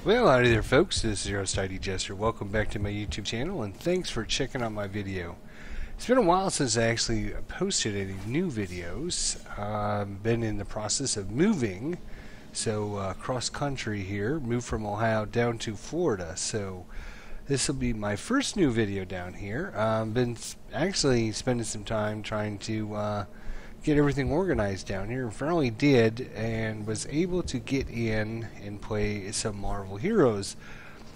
Well, howdy there folks, this is your host ID Jester. Welcome back to my YouTube channel and thanks for checking out my video. It's been a while since I actually posted any new videos. I've been in the process of moving, so cross country here, moved from Ohio down to Florida. So this will be my first new video down here. Been actually spending some time trying to get everything organized down here, and finally did, and was able to get in and play some Marvel Heroes.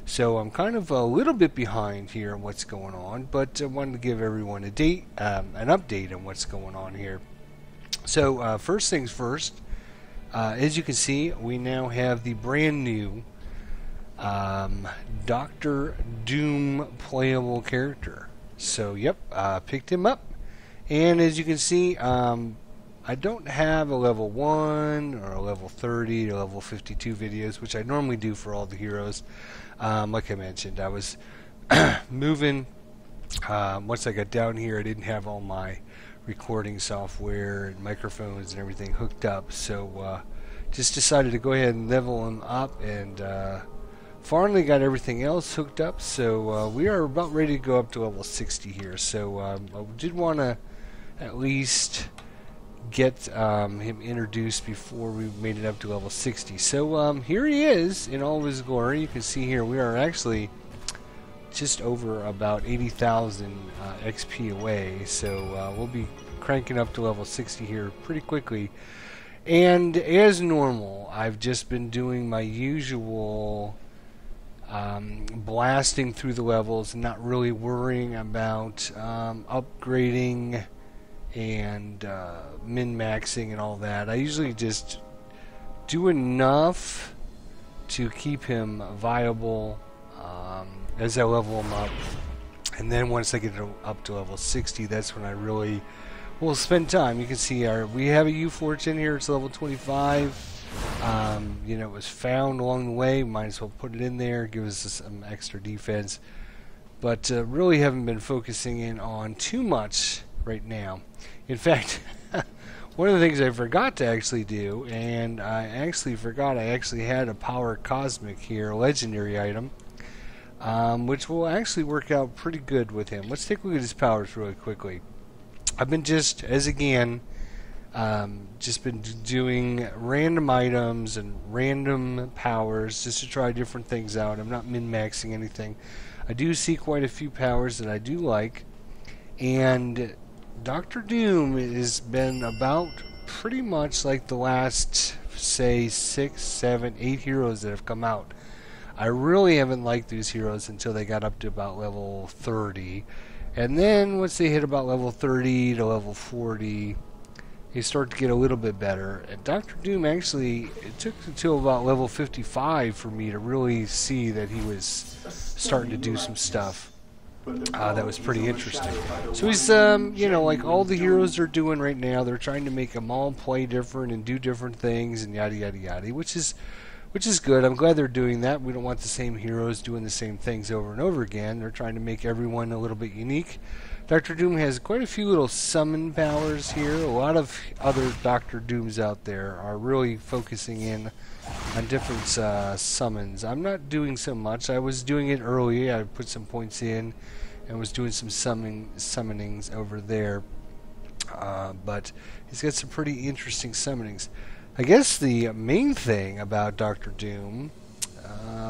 So I'm kind of a little bit behind here on what's going on, but I wanted to give everyone an update on what's going on here. So first things first, as you can see, we now have the brand new Doctor Doom playable character. So yep, picked him up. And as you can see, I don't have a level 1 or a level 30 or level 52 videos, which I normally do for all the heroes. Like I mentioned, I was moving. Once I got down here, I didn't have all my recording software and microphones and everything hooked up. So just decided to go ahead and level them up, and finally got everything else hooked up. So we are about ready to go up to level 60 here. So I did want to at least get him introduced before we made it up to level 60. So here he is in all of his glory. You can see here we are actually just over about 80,000 XP away. So we'll be cranking up to level 60 here pretty quickly. And as normal, I've just been doing my usual blasting through the levels, not really worrying about upgrading and min-maxing and all that. I usually just do enough to keep him viable as I level him up, and then once I get up to level 60, that's when I really will spend time. You can see we have a U-Fortune here. It's level 25. You know, it was found along the way. Might as well put it in there, give us some extra defense, but really haven't been focusing in on too much right now. In fact, one of the things I forgot to actually do, and I actually forgot I actually had a Power Cosmic here, a legendary item, which will actually work out pretty good with him. Let's take a look at his powers really quickly. I've been just been doing random items and random powers just to try different things out. I'm not min-maxing anything. I do see quite a few powers that I do like, and Doctor Doom has been about pretty much like the last, say, 6, 7, 8 heroes that have come out. I really haven't liked these heroes until they got up to about level 30. And then once they hit about level 30 to level 40, they start to get a little bit better. And Doctor Doom actually, it took until about level 55 for me to really see that he was starting to do some stuff. That was pretty interesting. So he's, you know, like all the heroes are doing right now, they're trying to make them all play different and do different things and yada yada yada, which is good. I'm glad they're doing that. We don't want the same heroes doing the same things over and over again. They're trying to make everyone a little bit unique. Doctor Doom has quite a few little summon powers here. A lot of other Doctor Dooms out there are really focusing in on different summons. I'm not doing so much. I was doing it early. I put some points in and was doing some summonings over there. But he's got some pretty interesting summonings. I guess the main thing about Doctor Doom,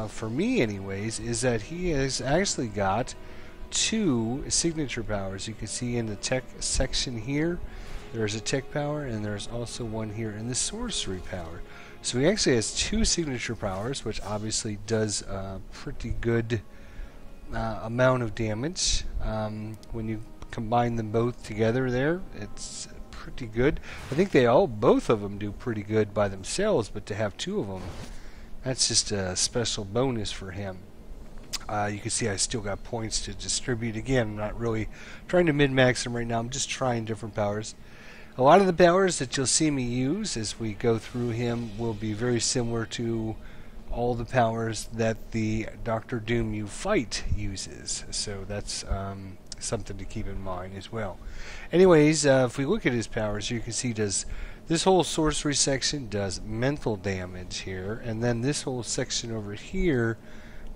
for me anyways, is that he has actually got 2 signature powers. You can see in the tech section here, there's a tech power, and there's also one here in the sorcery power. So he actually has 2 signature powers, which obviously does a pretty good amount of damage. When you combine them both together there, it's pretty good. I think both of them do pretty good by themselves, but to have 2 of them, that's just a special bonus for him. You can see I still got points to distribute. Again, I'm not really trying to min-max them right now. I'm just trying different powers. A lot of the powers that you'll see me use as we go through him will be very similar to all the powers that the Doctor Doom you fight uses. So that's something to keep in mind as well. Anyways, if we look at his powers, you can see he does This whole sorcery section does mental damage here, and then this whole section over here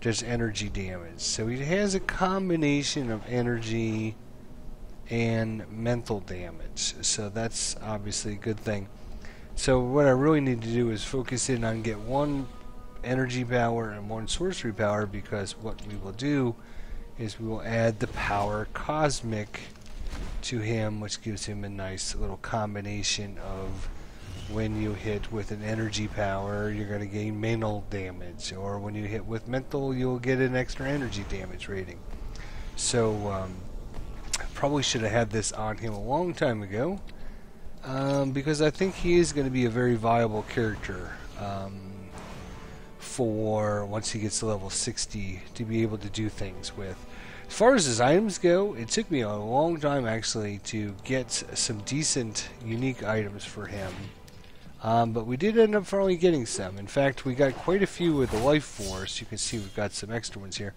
does energy damage. So he has a combination of energy and mental damage. So that's obviously a good thing. So what I really need to do is focus in on get one energy power and one sorcery power, because what we will do is we will add the power cosmic to him, which gives him a nice little combination of when you hit with an energy power, you're going to gain mental damage, or when you hit with mental, you'll get an extra energy damage rating. So I probably should have had this on him a long time ago, because I think he is going to be a very viable character for once he gets to level 60 to be able to do things with. As far as his items go, it took me a long time actually to get some decent unique items for him. But we did end up finally getting some. In fact, we got quite a few with the Life Force. You can see we've got some extra ones here.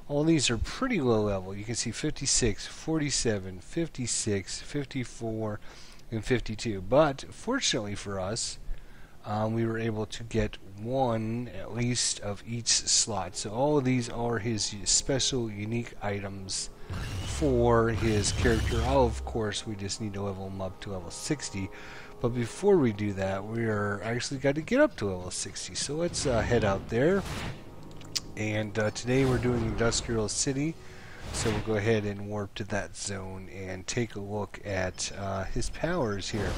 All these are pretty low level. You can see 56, 47, 56, 54, and 52. But fortunately for us, we were able to get one at least of each slot. So all of these are his special unique items for his character. Of course, we just need to level him up to level 60. But before we do that, we are actually got to get up to level 60. So let's head out there. And today we're doing Industrial City. So we'll go ahead and warp to that zone and take a look at his powers here.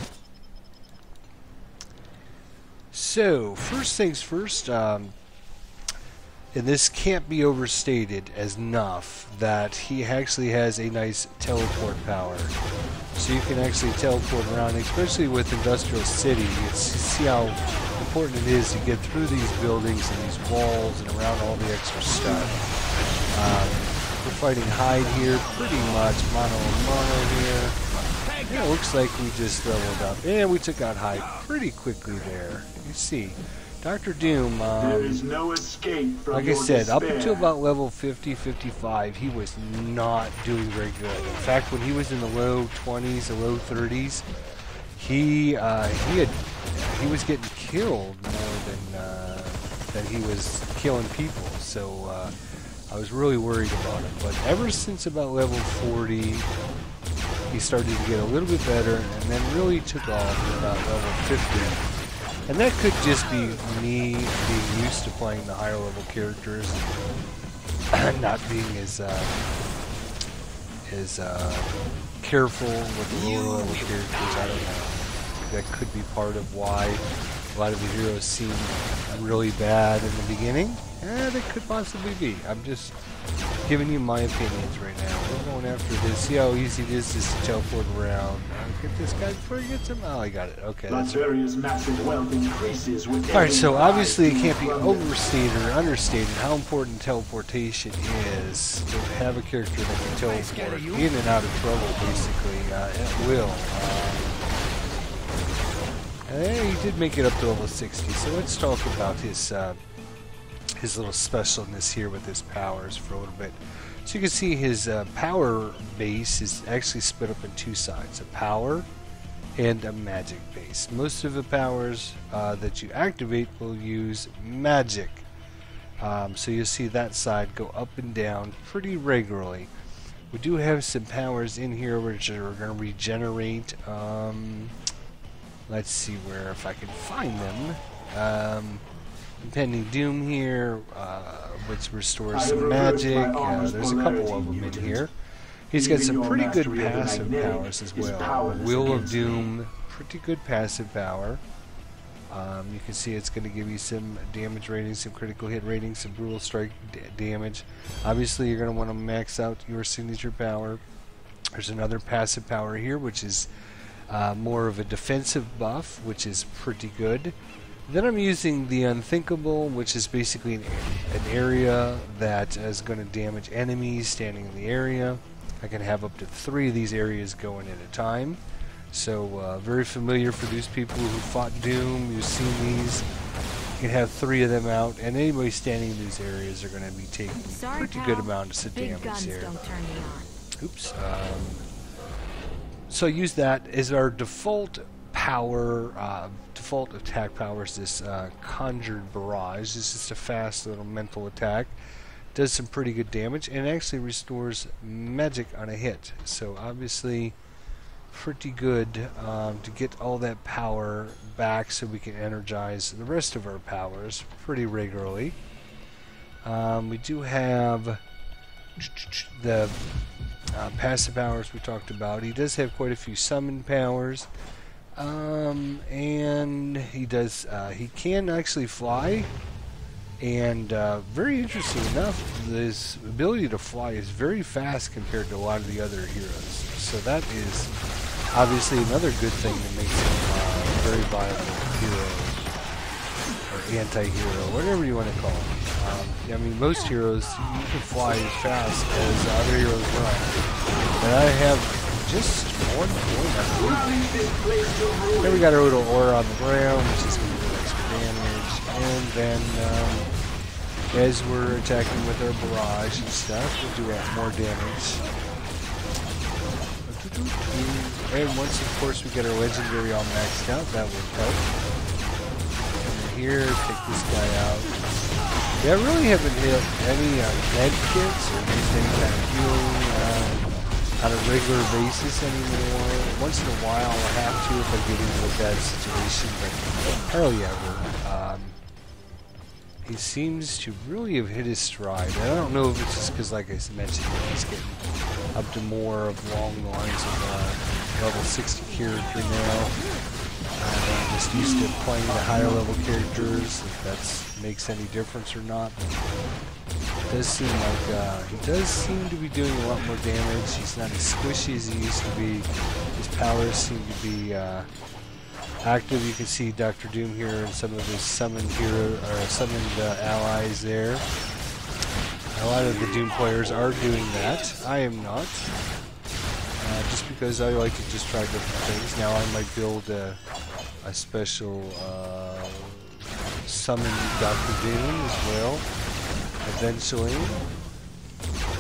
So, first things first, and this can't be overstated as enough, that he actually has a nice teleport power. So you can actually teleport around, especially with Industrial City. You can see how important it is to get through these buildings and these walls and around all the extra stuff. We're fighting Hyde here, pretty much mano a mano here. Yeah, it looks like we just leveled up. And we took out Hyde pretty quickly there. You see, Dr. Doom, there is no escape from like I said, up until about level 50, 55, he was not doing very good. In fact, when he was in the low 20s, the low 30s, he was getting killed more than he was killing people. So I was really worried about him. But ever since about level 40, he started to get a little bit better, and then really took off at about level 50. And that could just be me being used to playing the higher level characters and not being as careful with the lower level characters. I don't know. That could be part of why a lot of the heroes seem really bad in the beginning. That could possibly be. I'm just giving you my opinions right now. We're going after this. See how easy it is just to teleport around. Get this guy before he gets him. Oh, I got it. Okay, that's right. Massive wealth increases with Alright, so obviously it can't be overstated or understated how important teleportation is to have a character that can teleport in and out of trouble, basically, at will. And he did make it up to level 60, so let's talk about his little specialness here with his powers for a little bit. So you can see his power base is actually split up in two sides, a power and a magic base. Most of the powers that you activate will use magic. So you'll see that side go up and down pretty regularly. We do have some powers in here which are going to regenerate. Let's see where, if I can find them. Impending Doom here, which restores some magic. There's a couple of them in here. He's got some pretty good passive powers as well. Wheel of Doom, pretty good passive power. You can see it's going to give you some damage ratings, some critical hit ratings, some brutal strike damage. Obviously, you're going to want to max out your signature power. There's another passive power here, which is more of a defensive buff, which is pretty good. Then I'm using the Unthinkable, which is basically an area that is going to damage enemies standing in the area. I can have up to 3 of these areas going at a time. So very familiar for those people who fought Doom. You've seen these. You can have 3 of them out, and anybody standing in these areas are going to be taking a pretty good amounts of damage here. Oops. So use that as our default power, default attack power is this Conjured Barrage. This is a fast little mental attack. Does some pretty good damage and actually restores magic on a hit. So obviously pretty good to get all that power back so we can energize the rest of our powers pretty regularly. We do have the passive powers we talked about. He does have quite a few summon powers. And he can actually fly, and very interesting enough, this ability to fly is very fast compared to a lot of the other heroes. So that is obviously another good thing that makes him a very viable hero, or anti-hero, whatever you want to call him. I mean, most heroes, you can fly as fast as other heroes run. But I have just 1 point, I believe. Then we got our little aura on the ground, which is going to do extra damage. And then, as we're attacking with our barrage and stuff, we'll do more damage. And once, of course, we get our legendary all maxed out, that would help. And here, take this guy out. Yeah, I really haven't hit any med kits or used any kind of healing on a regular basis anymore. Once in a while I'll have to if I get into a bad situation, but hardly ever. He seems to really have hit his stride. I don't know if it's just because, like I mentioned, he's getting up to more of along the lines of level 60 character now. I'm just used to playing the higher level characters, if that makes any difference or not. It does seem like he does seem to be doing a lot more damage. He's not as squishy as he used to be. His powers seem to be active. You can see Dr. Doom here and some of his summoned allies there. A lot of the Doom players are doing that. I am not. Just because I like to just try different things. Now I might build a special summon Dr. Doom as well. Eventually,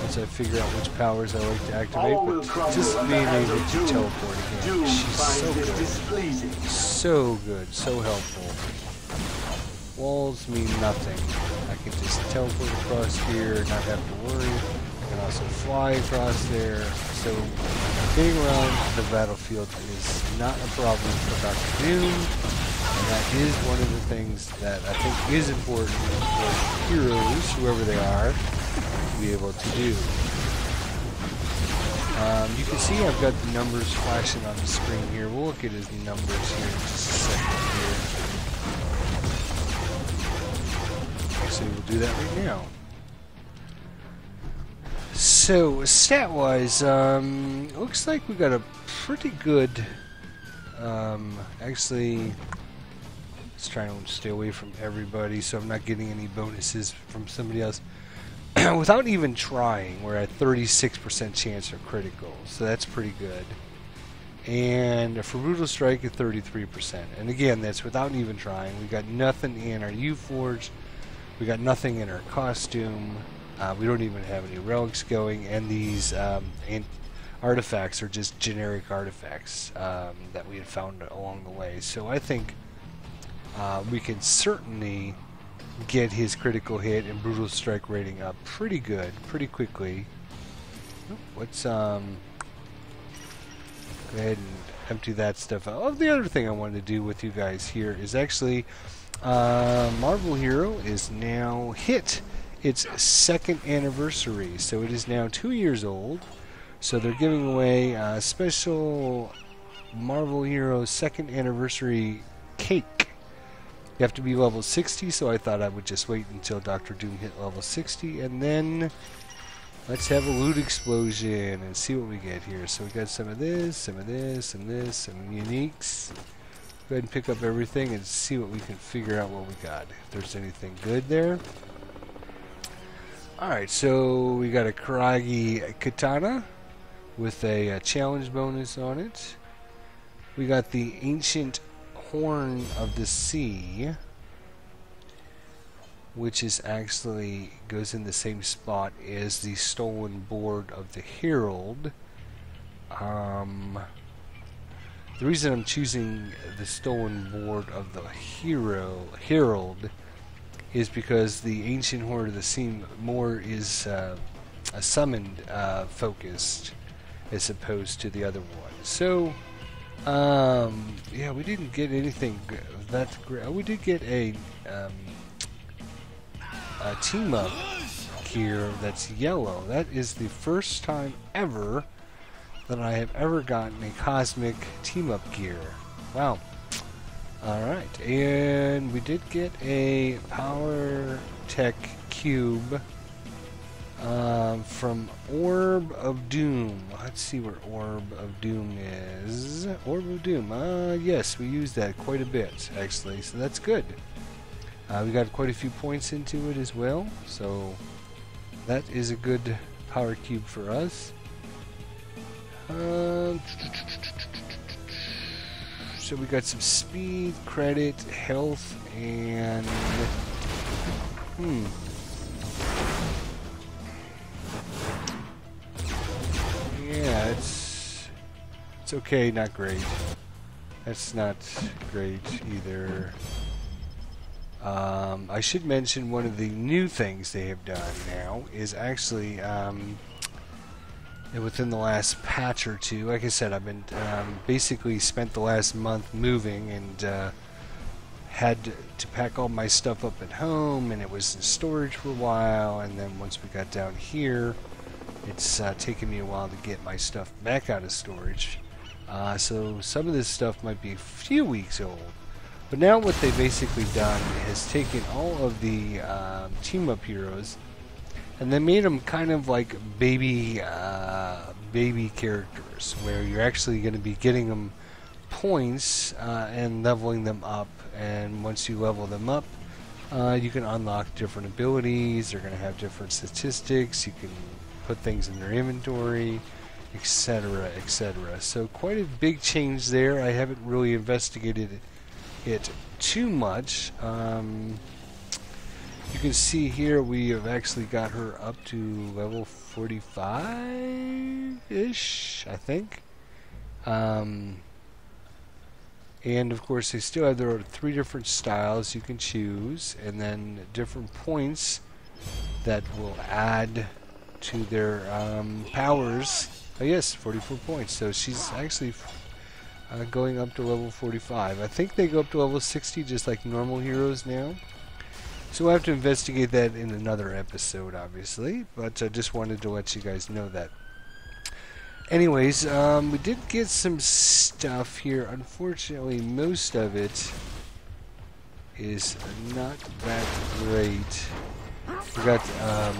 once I figure out which powers I like to activate, but just being able to teleport again. She's so good. So good, so helpful. Walls mean nothing. I can just teleport across here, not have to worry. I can also fly across there. So getting around the battlefield is not a problem for Dr. Doom. And that is one of the things that I think is important for heroes, whoever they are, to be able to do. You can see I've got the numbers flashing on the screen here. We'll look at his numbers here in just a second here. Actually, we'll do that right now. So, stat-wise, looks like we got a pretty good, actually, let's try to stay away from everybody so I'm not getting any bonuses from somebody else. Without even trying, we're at 36% chance for critical, so that's pretty good. And for Brutal Strike at 33%. And again, that's without even trying. We got nothing in our U-Forge. We got nothing in our costume. We don't even have any relics going, and these artifacts are just generic artifacts that we had found along the way. So I think we can certainly get his critical hit and Brutal Strike rating up pretty good, pretty quickly. Let's go ahead and empty that stuff out. Oh, the other thing I wanted to do with you guys here is actually Marvel Hero is now hit its 2nd anniversary, so it is now 2 years old. So they're giving away a special Marvel Hero 2nd anniversary cake. You have to be level 60, so I thought I would just wait until Dr. Doom hit level 60, and then let's have a loot explosion and see what we get here. So we got some of this, some of this, some of this, some uniques. Go ahead and pick up everything and see what we can figure out what we got. If there's anything good there. Alright, so we got a Karagi Katana with a challenge bonus on it. We got the Ancient Horn of the Sea, which is actually goes in the same spot as the Stolen Board of the Herald. The reason I'm choosing the Stolen Board of the Herald is because the Ancient Horde of the Sea more is a summoned focused as opposed to the other one. So, yeah, we didn't get anything that great. We did get a team up gear that's yellow. That is the first time ever that I have ever gotten a cosmic team up gear. Wow. Alright, and we did get a Power Tech Cube from Orb of Doom. Let's see where Orb of Doom is. Orb of Doom. Yes, we used that quite a bit, actually, so that's good. We got quite a few points into it as well, so that is a good power cube for us. So we got some speed, credit, health, and yeah, it's okay, not great. That's not great either. I should mention one of the new things they have done now is actually within the last patch or two. Like I said, I've been basically spent the last month moving and had to pack all my stuff up at home, and it was in storage for a while, and then once we got down here, it's taken me a while to get my stuff back out of storage. So some of this stuff might be a few weeks old. But now what they've basically done is taken all of the team-up heroes and they made them kind of like baby characters, where you're actually going to be getting them points and leveling them up. And once you level them up, you can unlock different abilities. They're going to have different statistics. You can put things in their inventory, etc., etc. So quite a big change there. I haven't really investigated it too much. You can see here we have actually got her up to level 45-ish, I think. And of course they still have their 3 different styles you can choose, and then different points that will add to their powers. Oh yes, 44 points. So she's actually going up to level 45. I think they go up to level 60 just like normal heroes now. So we'll have to investigate that in another episode, obviously, but I just wanted to let you guys know that. Anyways, we did get some stuff here. Unfortunately, most of it is not that great. We got a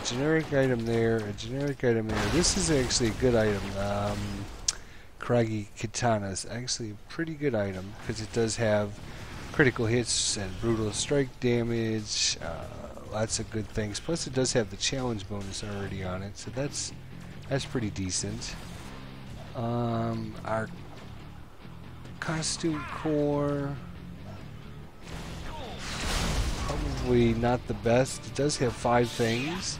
generic item there, a generic item there. This is actually a good item. Craggy Katana is actually a pretty good item because it does have critical hits and brutal strike damage, lots of good things. Plus, it does have the challenge bonus already on it, so that's pretty decent. Our costume core, probably not the best. It does have 5 things.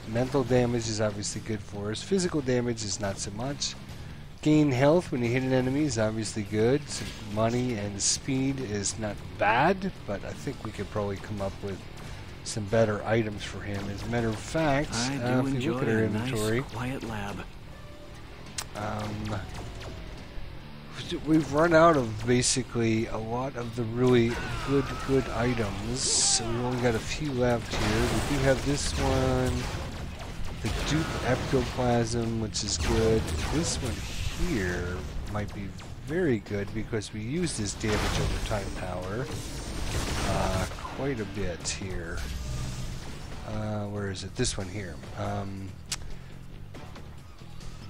Mental damage is obviously good for us. Physical damage is not so much. Gain health when you hit an enemy is obviously good. So money and speed is not bad, but I think we could probably come up with some better items for him. As a matter of fact, if you look at our inventory, nice, quiet lab. We've run out of basically a lot of the really good items. So we only got a few left here. We do have this one, the Dupe Ectoplasm, which is good. This one here might be very good because we use this damage over time power quite a bit here. Where is it? This one here.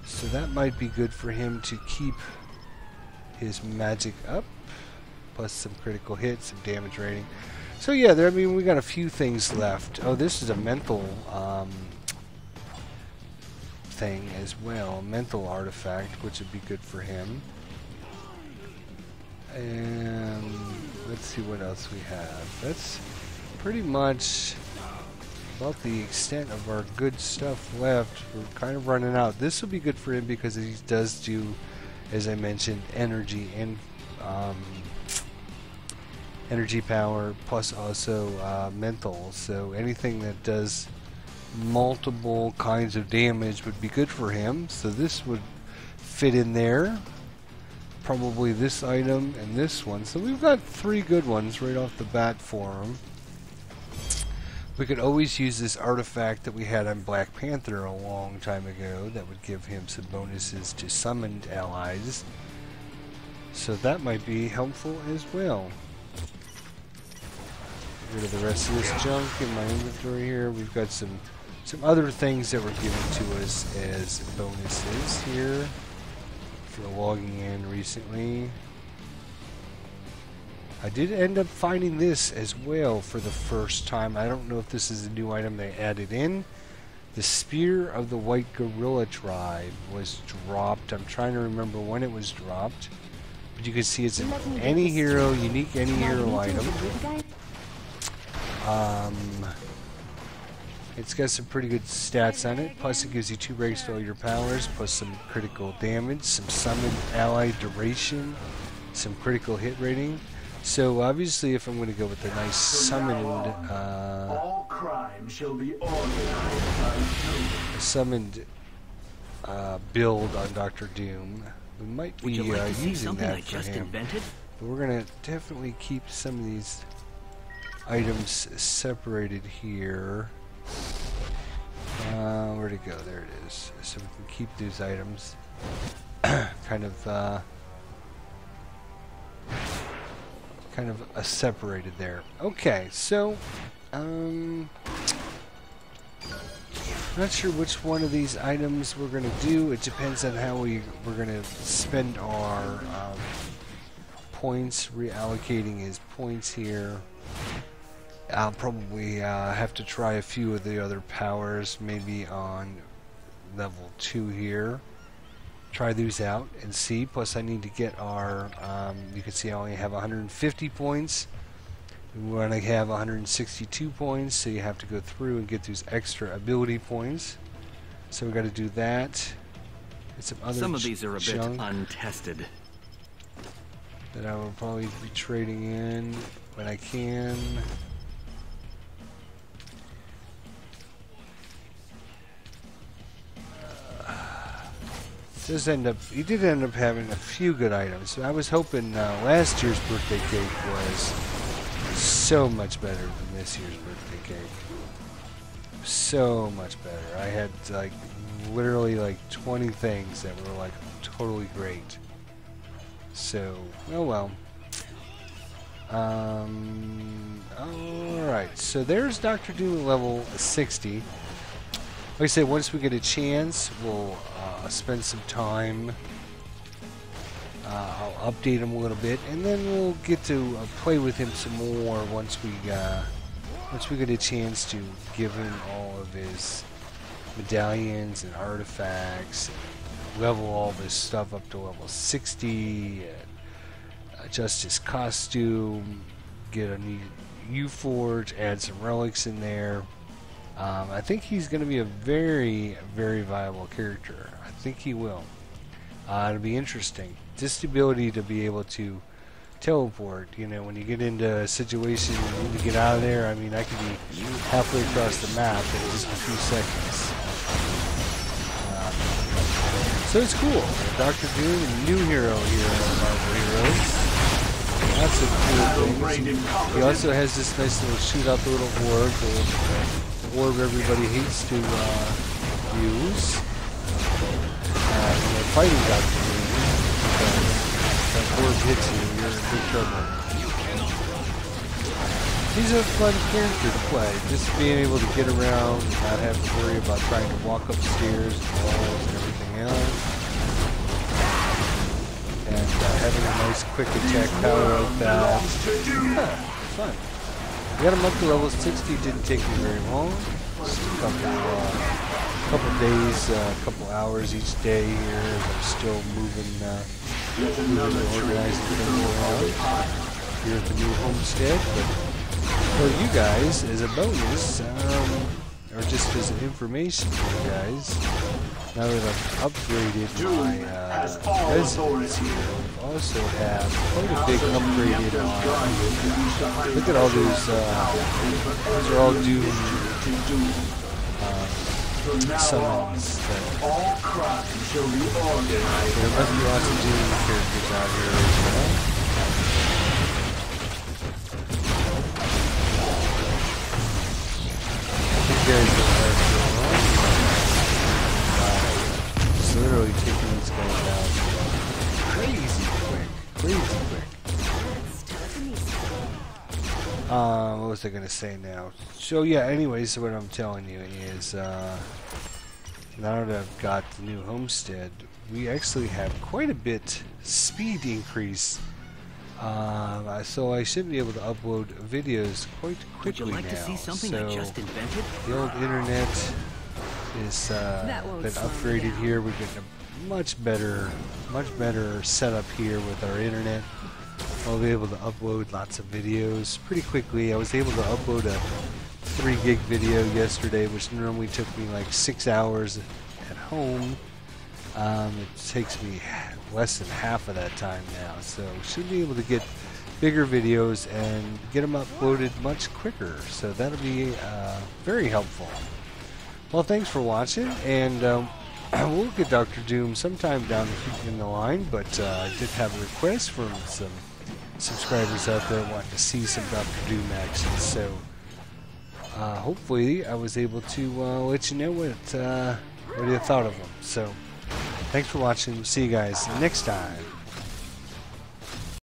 So that might be good for him to keep his magic up, plus some critical hits, some damage rating. So yeah, I mean, we got a few things left. Oh, this is a mental thing as well, mental artifact, which would be good for him. And let's see what else we have. That's pretty much about the extent of our good stuff left. We're kind of running out. This will be good for him because he does do, as I mentioned, energy and energy power, plus also mental. So anything that does multiple kinds of damage would be good for him. So this would fit in there. Probably this item and this one. So we've got 3 good ones right off the bat for him. We could always use this artifact that we had on Black Panther a long time ago that would give him some bonuses to summoned allies. So that might be helpful as well. Get rid of the rest of this junk in my inventory here. We've got some other things that were given to us as bonuses here for logging in recently. I did end up finding this as well for the first time. I don't know if this is a new item they added in. The Spear of the White Gorilla Tribe was dropped. I'm trying to remember when it was dropped. But you can see it's an any hero, unique any hero item. It's got some pretty good stats on it. Plus it gives you 2 breaks to all your powers, plus some critical damage, some summoned ally duration, some critical hit rating. So obviously, if I'm going to go with a nice summoned, all crime shall be organized by summoned build on Dr. Doom, we might be using that for him. But we're going to definitely keep some of these items separated here. Where'd it go? There it is. So we can keep these items kind of separated there. Okay, so not sure which one of these items we're going to do. It depends on how we're going to spend our points, reallocating his points here. I'll probably have to try a few of the other powers, maybe on level 2 here. Try these out and see. Plus I need to get our, you can see I only have 150 points. We want to have 162 points, so you have to go through and get those extra ability points. So we got to do that. And some of these are a bit untested. That I will probably be trading in when I can. He did end up having a few good items. I was hoping last year's birthday cake was so much better than this year's birthday cake. So much better. I had like literally like 20 things that were like totally great. So, oh well. Alright, so there's Dr. Doom level 60. Like I said, once we get a chance, we'll spend some time. I'll update him a little bit, and then we'll get to play with him some more once we get a chance to give him all of his medallions and artifacts, and level all this stuff up to level 60, and adjust his costume, get a new U-Forge, add some relics in there. I think he's going to be a very, very viable character. I think he will. It'll be interesting. Just the ability to be able to teleport, you know, when you get into a situation you need to get out of there. I mean, I could be halfway across the map in just a few seconds. So it's cool. Dr. Doom, a new hero here in Marvel Heroes. Lots of cool things. He also has this nice little shoot out the little orb. The orb everybody hates to use. When they're fighting Dr. Doom, that orb hits you, you're in big trouble. He's a fun character to play. Just being able to get around, not have to worry about trying to walk upstairs and walls and everything else. And having a nice quick attack power like that. Fun. We got him up to level 60, didn't take me very long. Just a couple days, a couple hours each day here as I'm still moving and organizing things around here at the new homestead. But for you guys, as a bonus, or just as information for you guys, now that I've upgraded my residence here, we also have quite a big upgraded on. Look at all those are all Doom summons. All crime shall be organized. There must be lots of Doom characters out here as well. Just literally taking these guys out crazy quick. What was I gonna say now? So yeah, anyways, what I'm telling you is now that I've got the new homestead, we actually have quite a bit speed increase. So I should be able to upload videos quite quickly now. Would you like to see something so I just invented? the old internet is been upgraded here. We're getting a much better setup here with our internet. I'll be able to upload lots of videos pretty quickly. I was able to upload a 3 gig video yesterday, which normally took me like 6 hours at home. It takes me less than half of that time now, so should be able to get bigger videos and get them uploaded much quicker, so that'll be very helpful. Well, thanks for watching, and we'll get Dr. Doom sometime down in the line, but I did have a request from some subscribers out there wanting to see some Dr. Doom action, so hopefully I was able to let you know what you thought of them. So thanks for watching. See you guys next time.